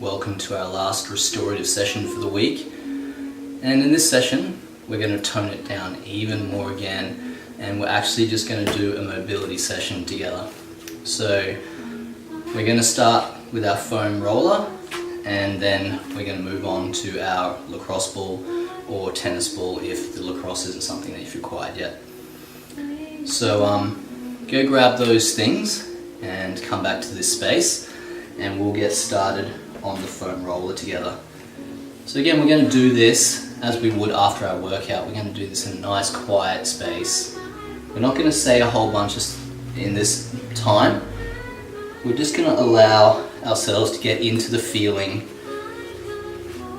welcome to our last restorative session for the week. And in this session, we're going to tone it down even more again, and we're actually just going to do a mobility session together. So we're going to start with our foam roller, and then we're going to move on to our lacrosse ball or tennis ball if the lacrosse isn't something that you've acquired yet. So go grab those things and come back to this space, and we'll get started on the foam roller together. So again, we're going to do this as we would after our workout. We're going to do this in a nice quiet space. We're not going to say a whole bunch in this time. We're just going to allow ourselves to get into the feeling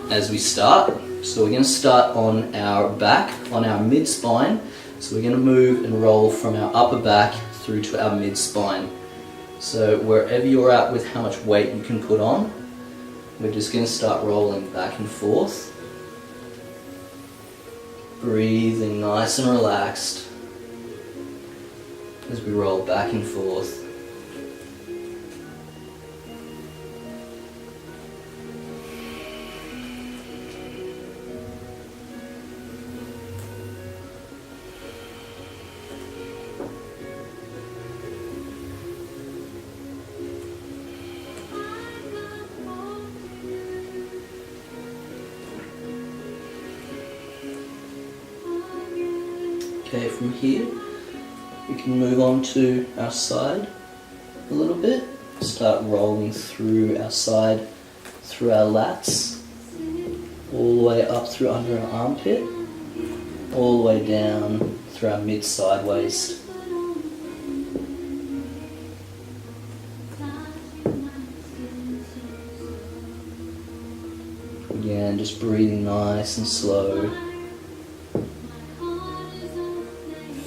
as we start. So we're going to start on our back, on our mid-spine. So we're going to move and roll from our upper back through to our mid-spine. So wherever you're at with how much weight you can put on, we're just going to start rolling back and forth. Breathing nice and relaxed as we roll back and forth. Okay, from here we can move on to our side a little bit. Start rolling through our side, through our lats, all the way up through under our armpit, all the way down through our mid-side waist. Again, just breathing nice and slow.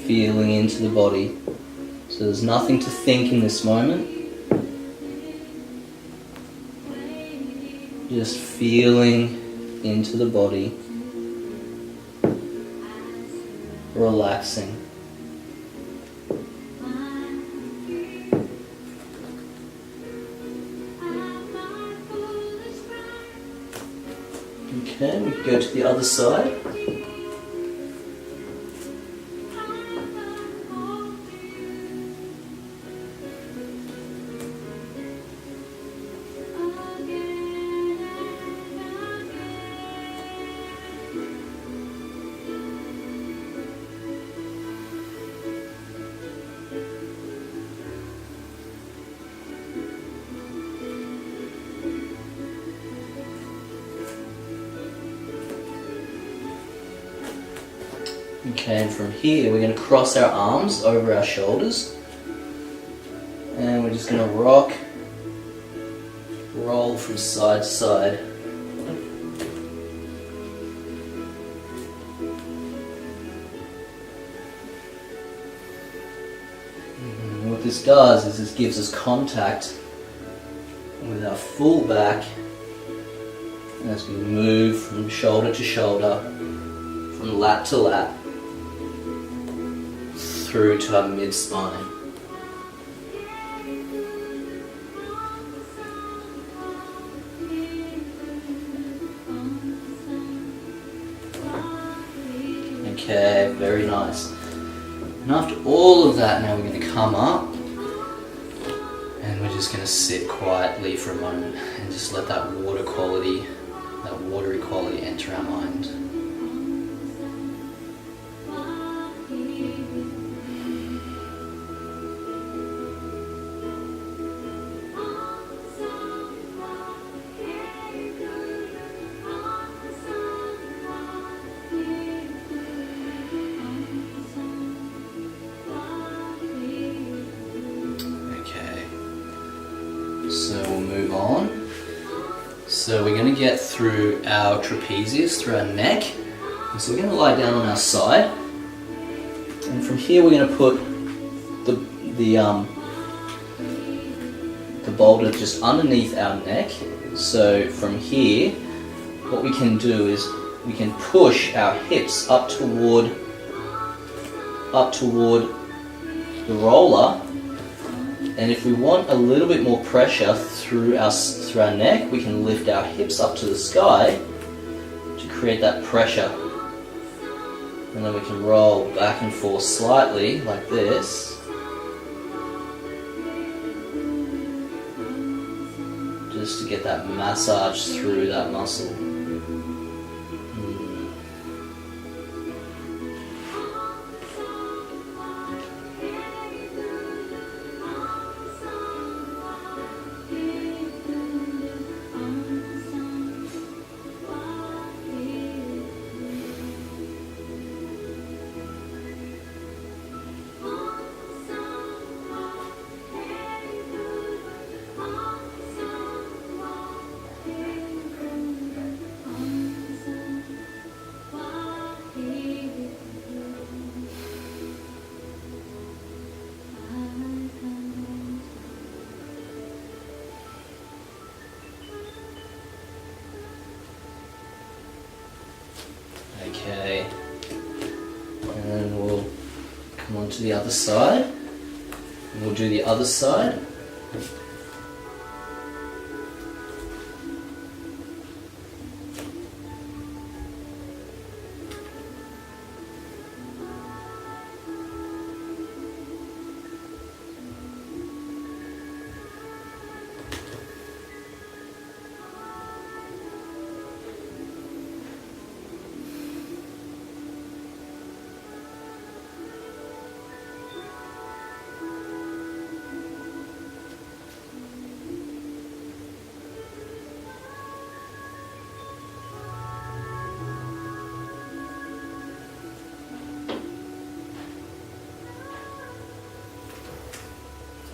Feeling into the body. So there's nothing to think in this moment. Just feeling into the body. Relaxing. Okay, we go to the other side. Okay, and from here we're going to cross our arms over our shoulders, and we're just going to rock, roll from side to side. And what this does is this gives us contact with our full back as we move from shoulder to shoulder, from lat to lat, through to our mid-spine. Okay, very nice. And after all of that, now we're going to come up and we're just going to sit quietly for a moment and just let that watery quality enter our mind. So we'll move on. So we're going to get through our trapezius, through our neck. And so we're going to lie down on our side. And from here we're going to put the boulder just underneath our neck. So from here, what we can do is we can push our hips up toward the roller And if we want a little bit more pressure through our neck, we can lift our hips up to the sky to create that pressure. And then we can roll back and forth slightly like this. Just to get that massage through that muscle. Okay, and then we'll come on to the other side, and we'll do the other side.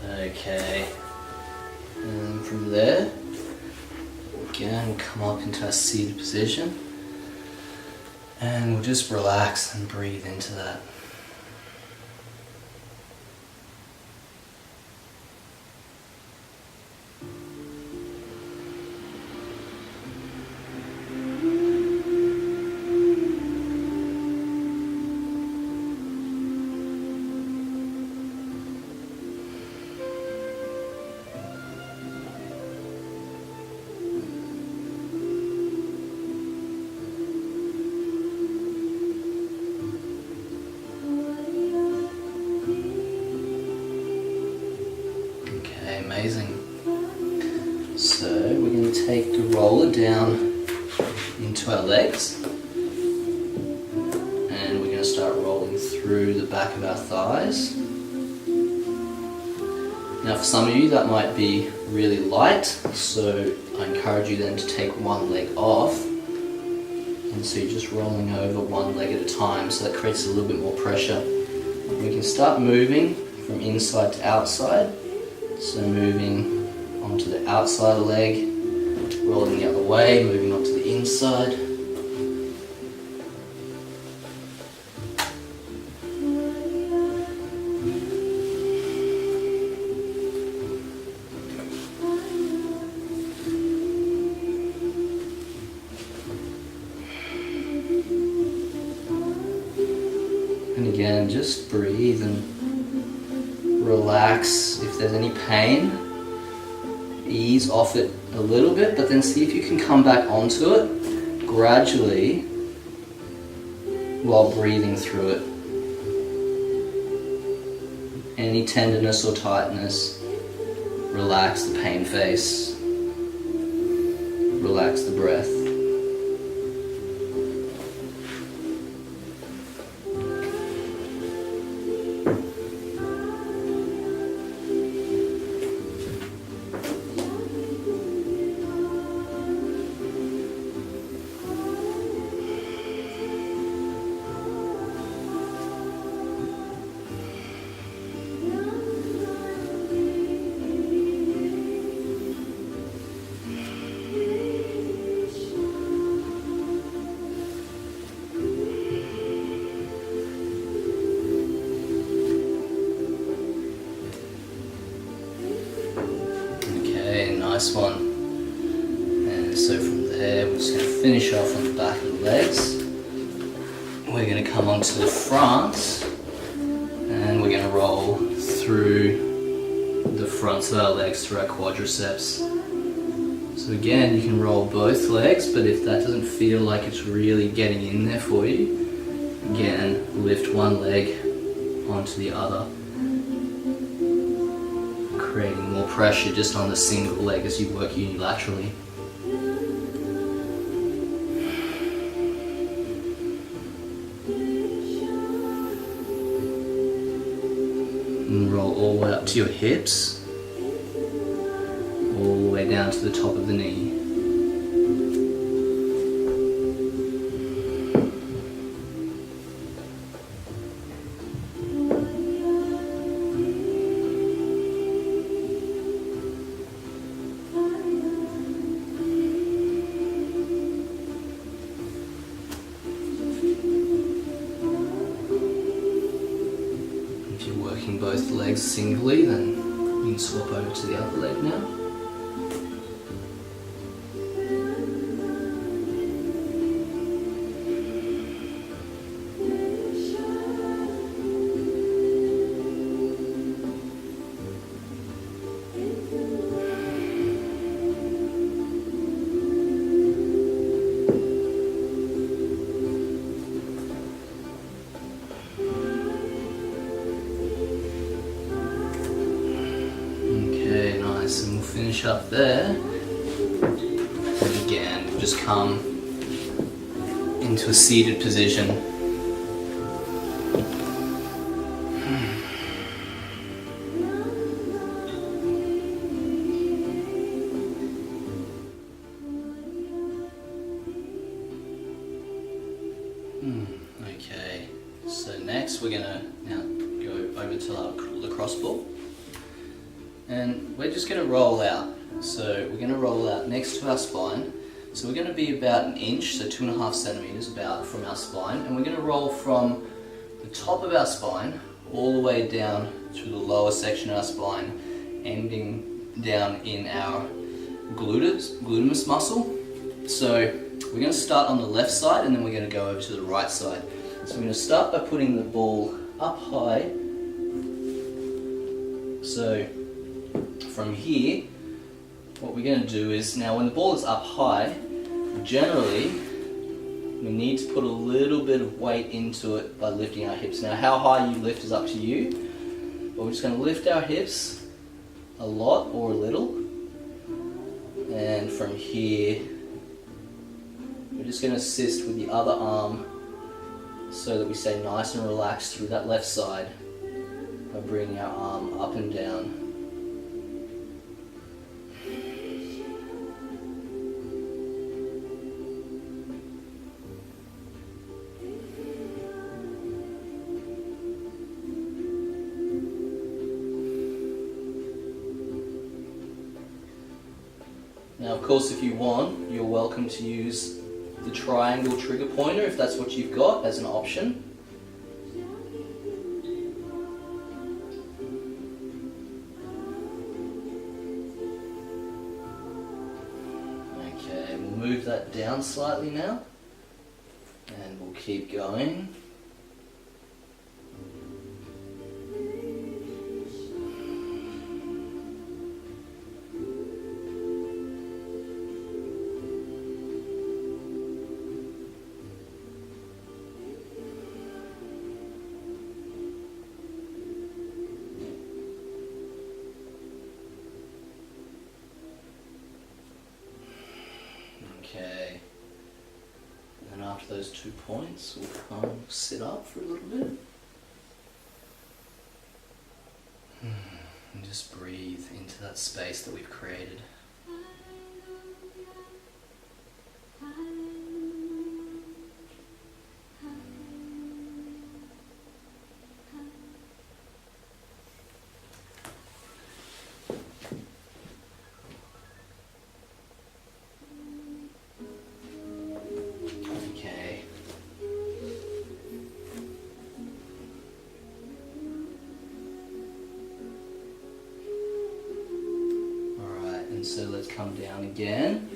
Okay, and from there, again, we'll come up into our seated position, and we'll just relax and breathe into that. Amazing. So we're going to take the roller down into our legs, and we're going to start rolling through the back of our thighs. Now for some of you that might be really light, so I encourage you then to take one leg off, and so you're just rolling over one leg at a time, so that creates a little bit more pressure. We can start moving from inside to outside. So moving onto the outside leg, rolling the other way, moving onto the inside. And again, just breathe and relax. If there's any pain, ease off it a little bit, but then see if you can come back onto it gradually while breathing through it. Any tenderness or tightness, relax the pain face, relax the breath. Nice one. And so from there, we're just going to finish off on the back of the legs. We're going to come onto the front, and we're going to roll through the fronts of our legs through our quadriceps. So again, you can roll both legs, but if that doesn't feel like it's really getting in there for you, again, lift one leg onto the other, creating more pressure just on the single leg as you work unilaterally. And roll all the way up to your hips, all the way down to the top of the knee. If you're working both legs singly, then you can swap over to the other leg now. And we'll finish up there. And again, we'll just come into a seated position. Okay, so next we're gonna now go over to our lacrosse ball. And we're just going to roll out. So we're going to roll out next to our spine. So we're going to be about an inch, so 2.5 centimeters about from our spine. And we're going to roll from the top of our spine all the way down through the lower section of our spine, ending down in our gluteus muscle. So we're going to start on the left side and then we're going to go over to the right side. So we're going to start by putting the ball up high. So from here, what we're going to do is, now when the ball is up high, generally we need to put a little bit of weight into it by lifting our hips. Now how high you lift is up to you, but we're just going to lift our hips a lot or a little, and from here we're just going to assist with the other arm so that we stay nice and relaxed through that left side by bringing our arm up and down. Now, of course, if you want, you're welcome to use the triangle trigger pointer if that's what you've got as an option. Okay, we'll move that down slightly now, and we'll keep going. Okay, and then after those 2 points, we'll come sit up for a little bit. And just breathe into that space that we've created. So let's come down again,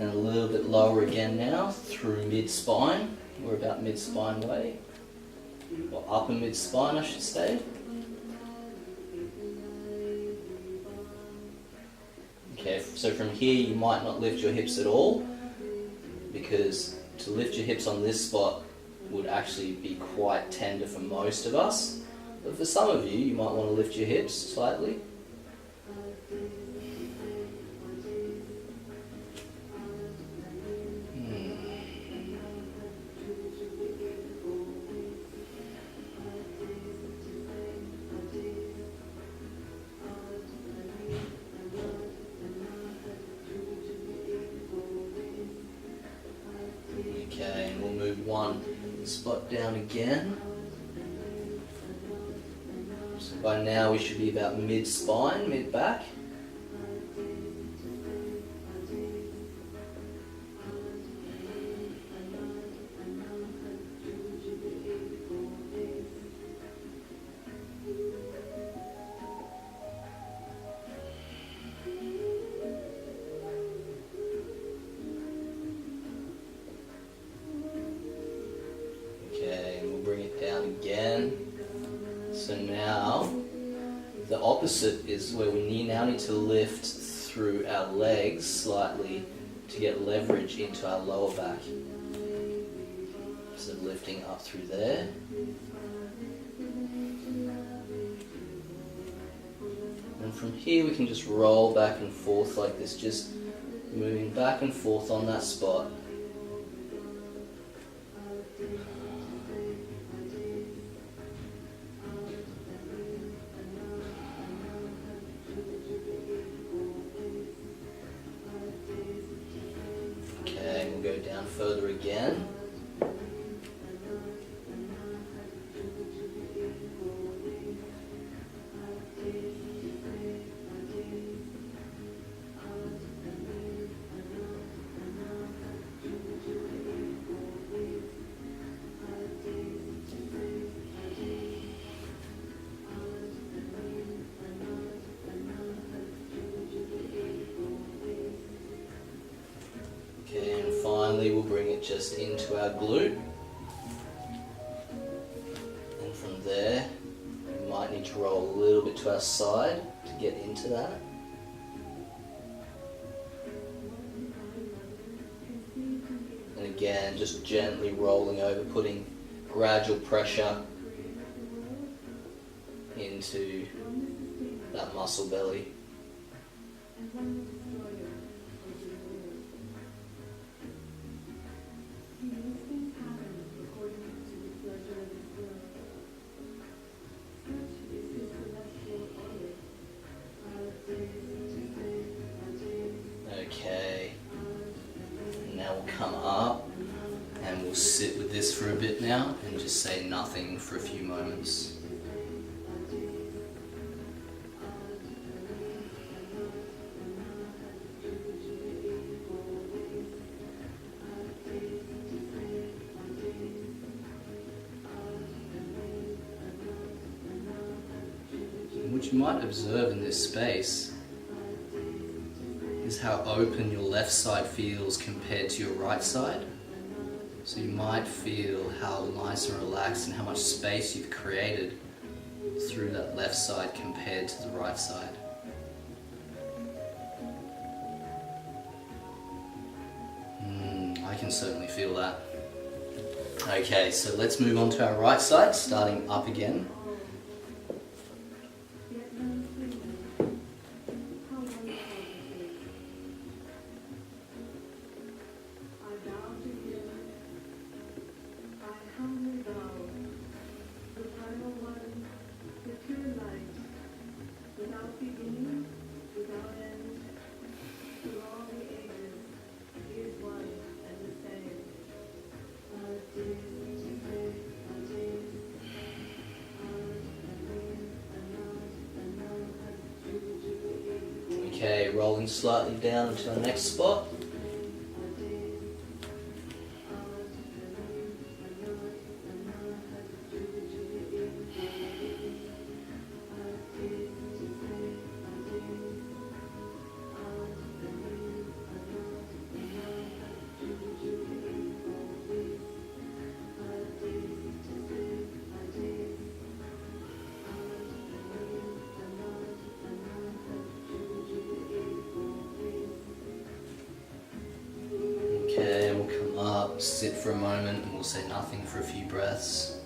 and a little bit lower again now through mid-spine. We're about mid-spine way, or upper mid-spine I should say. So from here you might not lift your hips at all, because to lift your hips on this spot would actually be quite tender for most of us. But for some of you, you might want to lift your hips slightly. Okay, and we'll move one spot down again. So by now we should be about mid-spine, mid-back. Okay, and we'll bring it down again. So now, the opposite is where we now need to lift through our legs slightly to get leverage into our lower back. So lifting up through there. And from here we can just roll back and forth like this, just moving back and forth on that spot. Okay, we'll go down further again. Okay, and finally we'll bring it just into our glute. And from there, we might need to roll a little bit to our side to get into that. And again, just gently rolling over, putting gradual pressure into that muscle belly. Okay, now we'll come up and we'll sit with this for a bit now and just say nothing for a few moments. What you might observe in this space is how open your left side feels compared to your right side. So you might feel how nice and relaxed and how much space you've created through that left side compared to the right side. I can certainly feel that. Okay, so let's move on to our right side, starting up again. Okay, rolling slightly down to our next spot. up, sit for a moment, and we'll say nothing for a few breaths.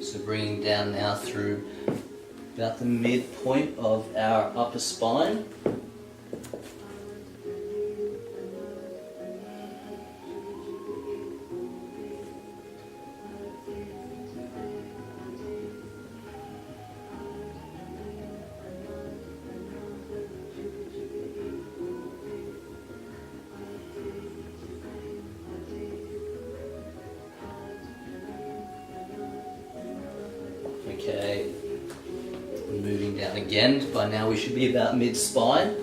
So bringing down now through about the midpoint of our upper spine. Okay, moving down again. By now we should be about mid-spine.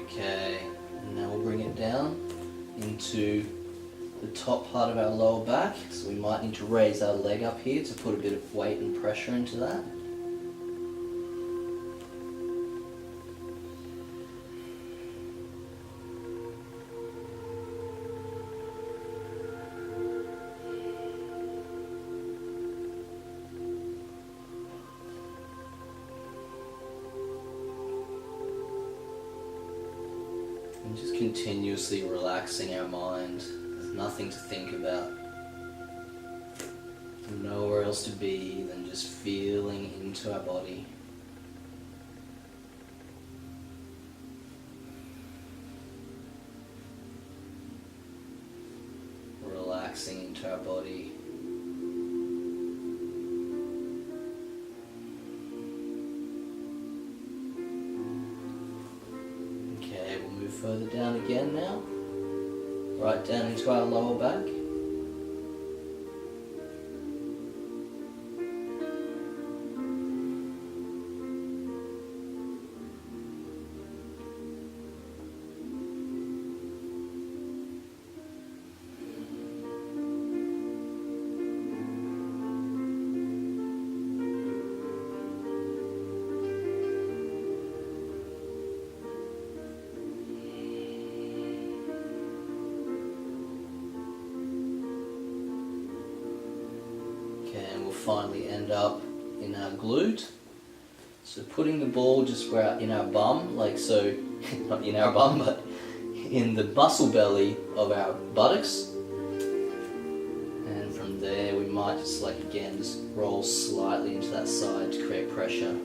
Okay, and now we'll bring it down into the top part of our lower back. So we might need to raise our leg up here to put a bit of weight and pressure into that. And just continuously relaxing our mind. There's nothing to think about. Nowhere else to be than just feeling into our body. Relaxing into our body. Further down again now, right down into our lower back. And we'll finally end up in our glute. So putting the ball just where in our bum, like so, not in our bum, but in the muscle belly of our buttocks. And from there we might just like again, just roll slightly into that side to create pressure.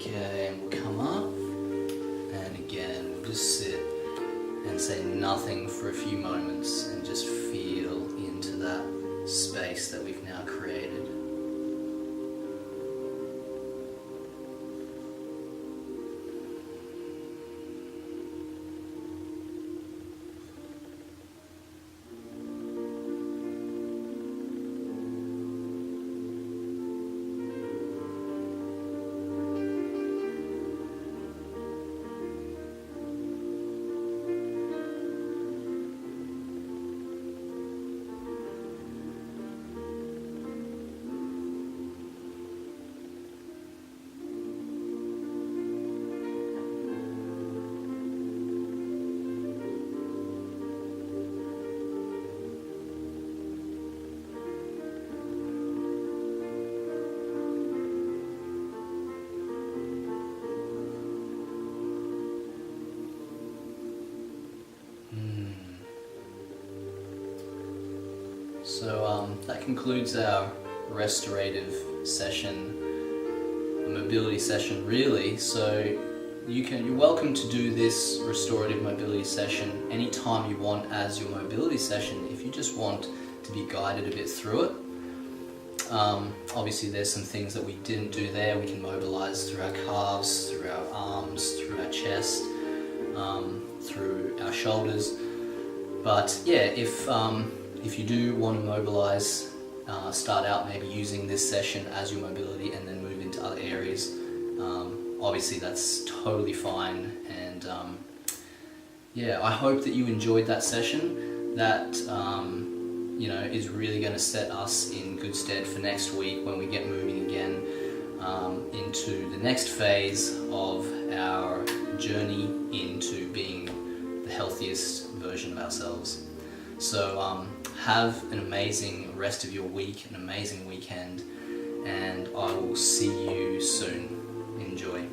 Okay, and we'll come up, and again we'll just sit and say nothing for a few moments and just feel into that space that we've now created. So that concludes our restorative session, a mobility session really. So you're welcome to do this restorative mobility session anytime you want as your mobility session if you just want to be guided a bit through it. Obviously there's some things that we didn't do there. We can mobilize through our calves, through our arms, through our chest, through our shoulders. But yeah, if you do want to mobilize, start out maybe using this session as your mobility and then move into other areas. Obviously that's totally fine, and yeah, I hope that you enjoyed that session. That is really going to set us in good stead for next week when we get moving again into the next phase of our journey into being the healthiest version of ourselves. So have an amazing rest of your week, an amazing weekend, and I will see you soon. Enjoy.